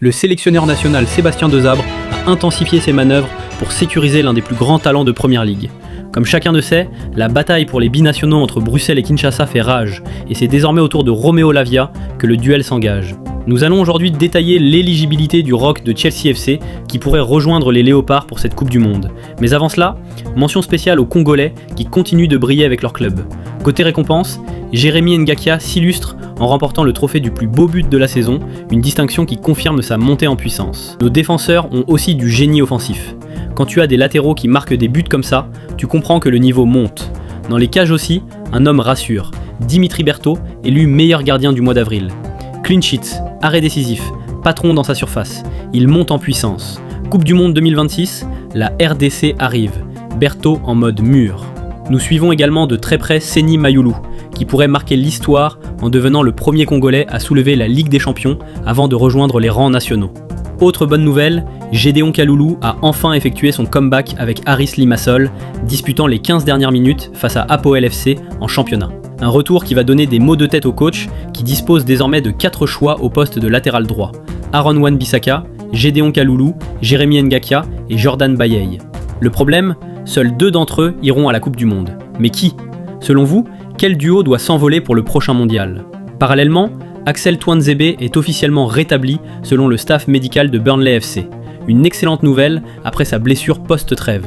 le sélectionneur national Sébastien Desabre a intensifié ses manœuvres pour sécuriser l'un des plus grands talents de Première Ligue. Comme chacun le sait, la bataille pour les binationaux entre Bruxelles et Kinshasa fait rage, et c'est désormais autour de Romeo Lavia que le duel s'engage. Nous allons aujourd'hui détailler l'éligibilité du ROC de Chelsea FC qui pourrait rejoindre les Léopards pour cette Coupe du Monde. Mais avant cela, mention spéciale aux Congolais qui continuent de briller avec leur club. Côté récompense, Jérémy Ngakia s'illustre en remportant le trophée du plus beau but de la saison, une distinction qui confirme sa montée en puissance. Nos défenseurs ont aussi du génie offensif. Quand tu as des latéraux qui marquent des buts comme ça, tu comprends que le niveau monte. Dans les cages aussi, un homme rassure. Dimitri Berthaud, élu meilleur gardien du mois d'avril. Clean sheets, arrêt décisif, patron dans sa surface. Il monte en puissance. Coupe du Monde 2026, la RDC arrive. Berthaud en mode mûr. Nous suivons également de très près Seny Mayulu, qui pourrait marquer l'histoire en devenant le premier Congolais à soulever la Ligue des Champions avant de rejoindre les rangs nationaux. Autre bonne nouvelle, Gédéon Kaloulou a enfin effectué son comeback avec Aris Limassol, disputant les 15 dernières minutes face à Apoel FC en championnat. Un retour qui va donner des maux de tête au coach, qui dispose désormais de 4 choix au poste de latéral droit. Aaron Wan-Bissaka, Gédéon Kaloulou, Jérémy Ngakia et Jordan Bayey. Le problème, seuls 2 d'entre eux iront à la Coupe du Monde. Mais qui ? Selon vous, quel duo doit s'envoler pour le prochain mondial ? Parallèlement, Axel Tuanzebe est officiellement rétabli selon le staff médical de Burnley FC. Une excellente nouvelle après sa blessure post-trêve.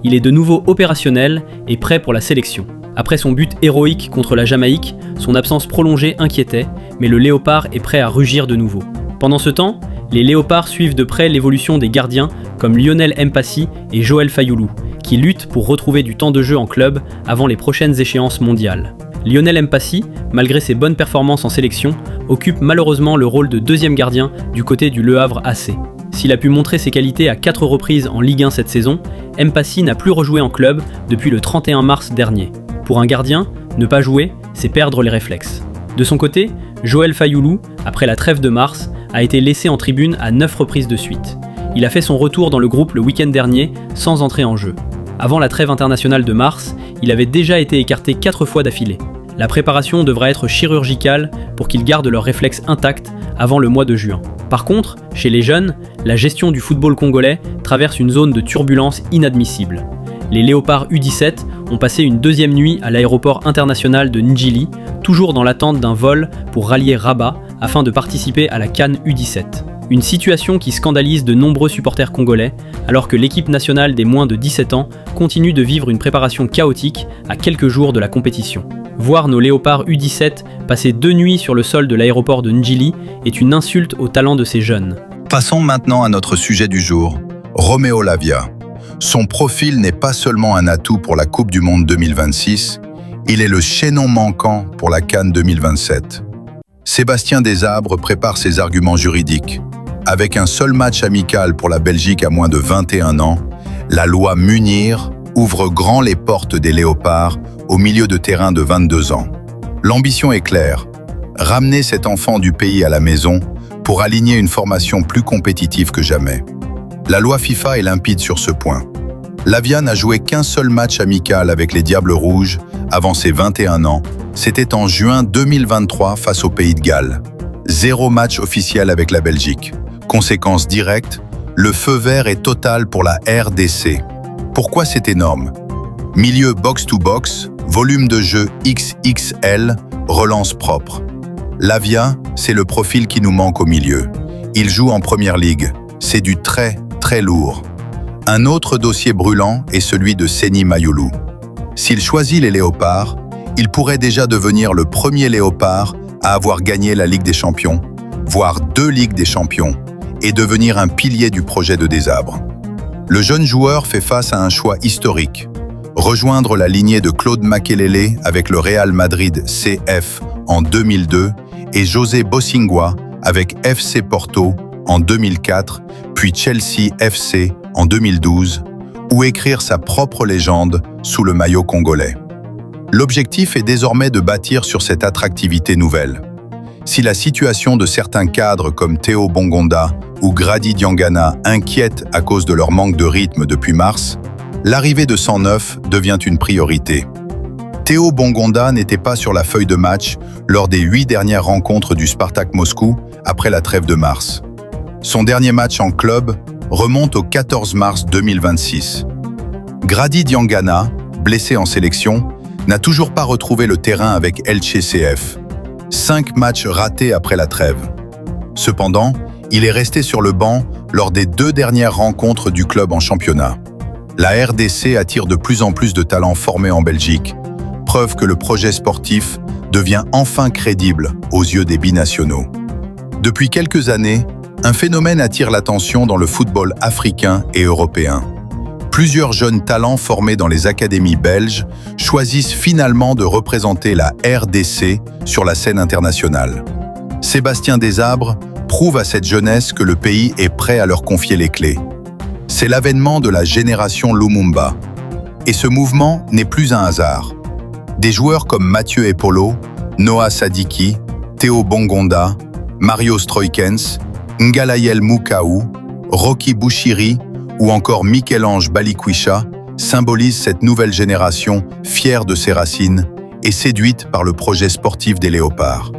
Il est de nouveau opérationnel et prêt pour la sélection. Après son but héroïque contre la Jamaïque, son absence prolongée inquiétait, mais le Léopard est prêt à rugir de nouveau. Pendant ce temps, les Léopards suivent de près l'évolution des gardiens comme Lionel Mpassi et Joël Fayoulou, qui luttent pour retrouver du temps de jeu en club avant les prochaines échéances mondiales. Lionel Mpassi, malgré ses bonnes performances en sélection, occupe malheureusement le rôle de deuxième gardien du côté du Le Havre AC. S'il a pu montrer ses qualités à 4 reprises en Ligue 1 cette saison, Mpassi n'a plus rejoué en club depuis le 31 mars dernier. Pour un gardien, ne pas jouer, c'est perdre les réflexes. De son côté, Joël Fayoulou, après la trêve de mars, a été laissé en tribune à 9 reprises de suite. Il a fait son retour dans le groupe le week-end dernier sans entrer en jeu. Avant la trêve internationale de mars, il avait déjà été écarté 4 fois d'affilée. La préparation devra être chirurgicale pour qu'ils gardent leurs réflexes intacts avant le mois de juin. Par contre, chez les jeunes, la gestion du football congolais traverse une zone de turbulence inadmissible. Les Léopards U17 ont passé une deuxième nuit à l'aéroport international de Ndjili, toujours dans l'attente d'un vol pour rallier Rabat afin de participer à la CAN U17. Une situation qui scandalise de nombreux supporters congolais, alors que l'équipe nationale des moins de 17 ans continue de vivre une préparation chaotique à quelques jours de la compétition. Voir nos Léopards U17 passer 2 nuits sur le sol de l'aéroport de Ndjili est une insulte au talent de ces jeunes. Passons maintenant à notre sujet du jour, Romeo Lavia. Son profil n'est pas seulement un atout pour la Coupe du Monde 2026, il est le chaînon manquant pour la CAN 2027. Sébastien Desabre prépare ses arguments juridiques. Avec un seul match amical pour la Belgique à moins de 21 ans, la loi Munir ouvre grand les portes des Léopards au milieu de terrain de 22 ans. L'ambition est claire, ramener cet enfant du pays à la maison pour aligner une formation plus compétitive que jamais. La loi FIFA est limpide sur ce point. Lavia n'a joué qu'un seul match amical avec les Diables Rouges avant ses 21 ans. C'était en juin 2023 face au Pays de Galles. 0 match officiel avec la Belgique. Conséquence directe, le feu vert est total pour la RDC. Pourquoi c'est énorme ? Milieu box-to-box, volume de jeu XXL, relance propre. Lavia, c'est le profil qui nous manque au milieu. Il joue en Première Ligue. C'est du très lourd. Un autre dossier brûlant est celui de Seny Mayulu. S'il choisit les Léopards, il pourrait déjà devenir le premier Léopard à avoir gagné la Ligue des Champions, voire 2 Ligues des Champions, et devenir un pilier du projet de Desabre. Le jeune joueur fait face à un choix historique. Rejoindre la lignée de Claude Makelele avec le Real Madrid CF en 2002 et José Bossingua avec FC Porto en 2004, puis Chelsea FC en 2012, ou écrire sa propre légende sous le maillot congolais. L'objectif est désormais de bâtir sur cette attractivité nouvelle. Si la situation de certains cadres comme Théo Bongonda ou Grady Diangana inquiète à cause de leur manque de rythme depuis mars, l'arrivée de 109 devient une priorité. Théo Bongonda n'était pas sur la feuille de match lors des 8 dernières rencontres du Spartak Moscou après la trêve de mars. Son dernier match en club remonte au 14 mars 2026. Grady Diangana, blessé en sélection, n'a toujours pas retrouvé le terrain avec Elche CF. 5 matchs ratés après la trêve. Cependant, il est resté sur le banc lors des 2 dernières rencontres du club en championnat. La RDC attire de plus en plus de talents formés en Belgique, preuve que le projet sportif devient enfin crédible aux yeux des binationaux. Depuis quelques années, un phénomène attire l'attention dans le football africain et européen. Plusieurs jeunes talents formés dans les académies belges choisissent finalement de représenter la RDC sur la scène internationale. Sébastien Desabre prouve à cette jeunesse que le pays est prêt à leur confier les clés. C'est l'avènement de la génération Lumumba. Et ce mouvement n'est plus un hasard. Des joueurs comme Mathieu Epolo, Noah Sadiki, Théo Bongonda, Mario Stroikens, Ngalayel Mukaou, Rocky Bouchiri ou encore Michel-Ange Balikwisha symbolisent cette nouvelle génération fière de ses racines et séduite par le projet sportif des Léopards.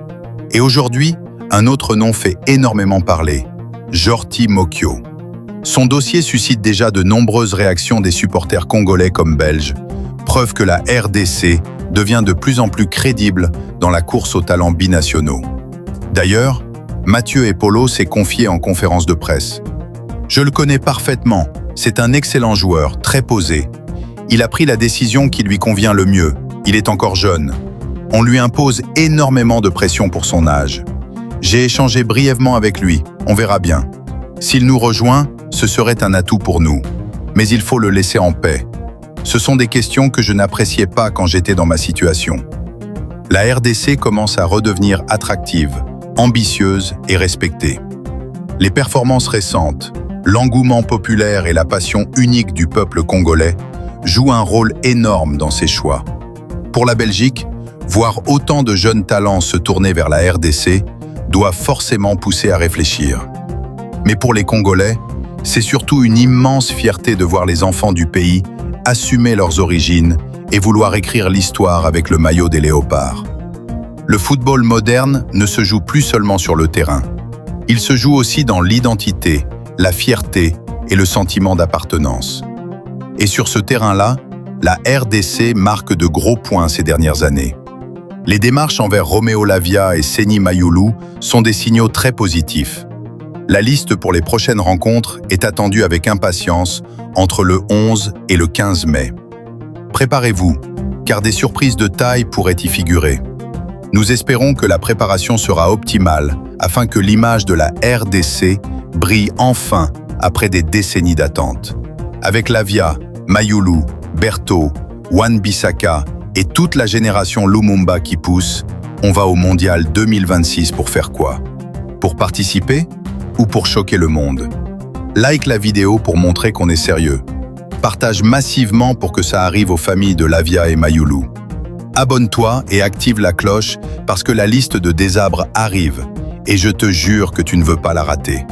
Et aujourd'hui, un autre nom fait énormément parler, Jorti Mokyo. Son dossier suscite déjà de nombreuses réactions des supporters congolais comme belges, preuve que la RDC devient de plus en plus crédible dans la course aux talents binationaux. D'ailleurs, Mathieu Epolo s'est confié en conférence de presse. « Je le connais parfaitement, c'est un excellent joueur, très posé. Il a pris la décision qui lui convient le mieux, il est encore jeune. On lui impose énormément de pression pour son âge. J'ai échangé brièvement avec lui, on verra bien. S'il nous rejoint, ce serait un atout pour nous. Mais il faut le laisser en paix. Ce sont des questions que je n'appréciais pas quand j'étais dans ma situation. » La RDC commence à redevenir attractive, ambitieuse et respectée. Les performances récentes, l'engouement populaire et la passion unique du peuple congolais jouent un rôle énorme dans ces choix. Pour la Belgique, voir autant de jeunes talents se tourner vers la RDC doit forcément pousser à réfléchir. Mais pour les Congolais, c'est surtout une immense fierté de voir les enfants du pays assumer leurs origines et vouloir écrire l'histoire avec le maillot des Léopards. Le football moderne ne se joue plus seulement sur le terrain. Il se joue aussi dans l'identité, la fierté et le sentiment d'appartenance. Et sur ce terrain-là, la RDC marque de gros points ces dernières années. Les démarches envers Roméo Lavia et Seny Mayulu sont des signaux très positifs. La liste pour les prochaines rencontres est attendue avec impatience entre le 11 et le 15 mai. Préparez-vous, car des surprises de taille pourraient y figurer. Nous espérons que la préparation sera optimale afin que l'image de la RDC brille enfin après des décennies d'attente. Avec Lavia, Mayulu, Berto, Wan-Bissaka et toute la génération Lumumba qui pousse, on va au Mondial 2026 pour faire quoi? Pour participer ou pour choquer le monde? Like la vidéo pour montrer qu'on est sérieux. Partage massivement pour que ça arrive aux familles de Lavia et Mayulu. Abonne-toi et active la cloche parce que la liste de Desabre arrive et je te jure que tu ne veux pas la rater.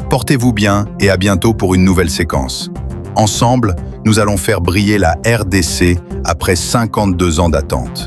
Portez-vous bien et à bientôt pour une nouvelle séquence. Ensemble, nous allons faire briller la RDC après 52 ans d'attente.